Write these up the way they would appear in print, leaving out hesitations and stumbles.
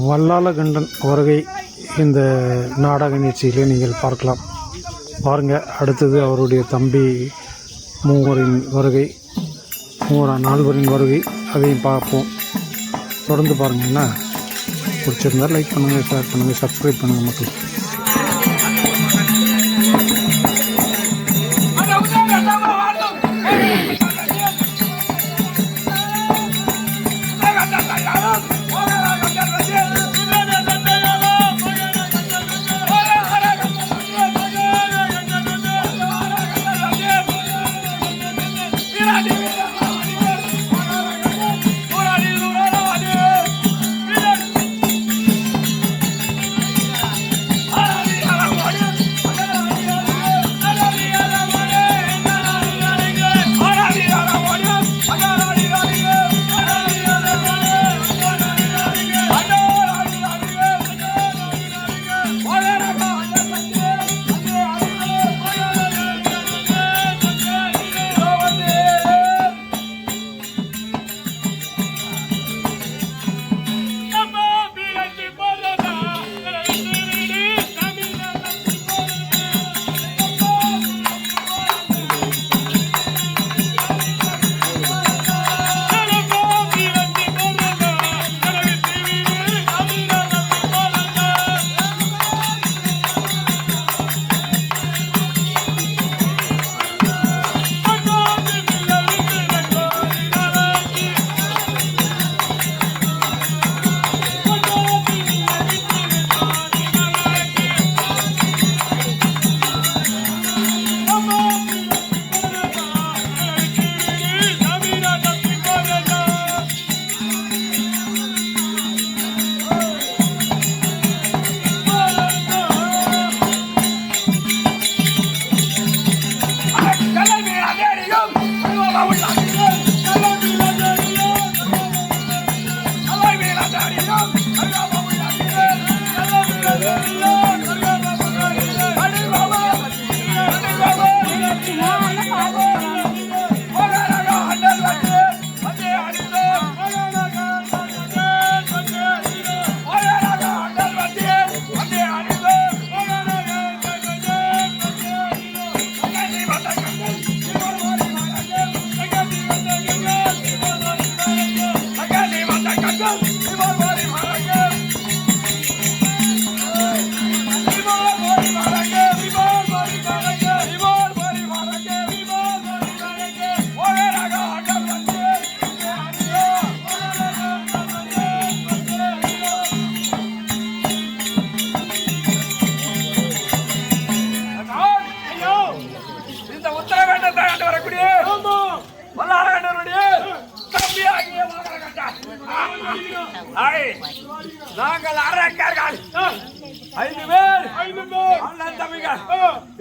வல்லாளகண்டன் வருகை இந்த நாடக நிகழ்ச்சியிலே நீங்கள் பார்க்கலாம். பாருங்கள், அடுத்தது அவருடைய தம்பி நால்வரின் வருகை, அதையும் பார்ப்போம். தொடர்ந்து பாருங்கள். என்ன பிடிச்சிருந்தால் லைக் பண்ணுங்கள், ஷேர் பண்ணுங்கள், சப்ஸ்கிரைப் பண்ணுங்கள் மக்கள். நாங்கள் அரக்கர்கள் 5 பேர் அண்ணன் தம்பிகள்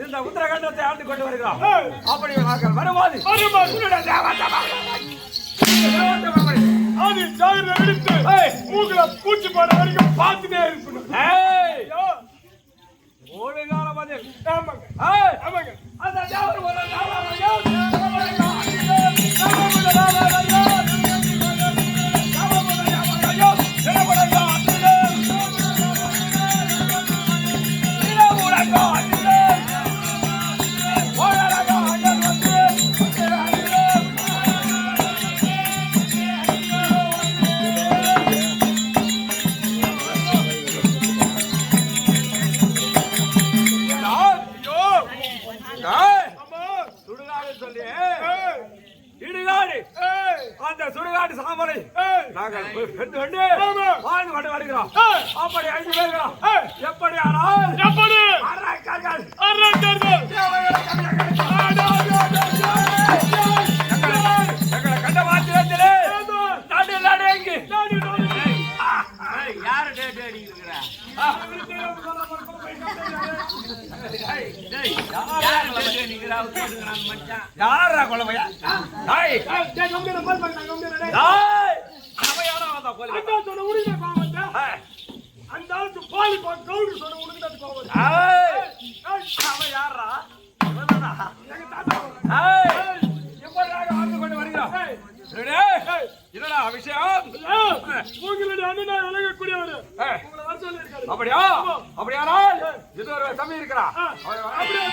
இந்த உத்தரகண்டத்தை ஆண்டு கொண்டு வருகிறோம். அப்படி நாங்கள் வரும்போது பூச்சி போட வரைக்கும் பார்த்துட்டே இருக்கணும். ஒரு காலம் பதில் அந்த அந்த சுடுகாடு சாம்பலை நாங்கள் பெற்று கொண்டு வாழ்ந்து கொண்டு வருகிறோம். அப்படி 5 பேர்களும் எப்படி ஆனால் எப்படி எங்களை கண்ட மாத்திரத்திலே நாட்டில் அடங்கி யாரு யாரா கொலவையா என்னடா விஷயம்? உங்களுடைய அண்ணன் விலகக்கூடியவர் அப்படியா? அப்படியானால் இது ஒரு தம்பி இருக்கிறா. அப்படியே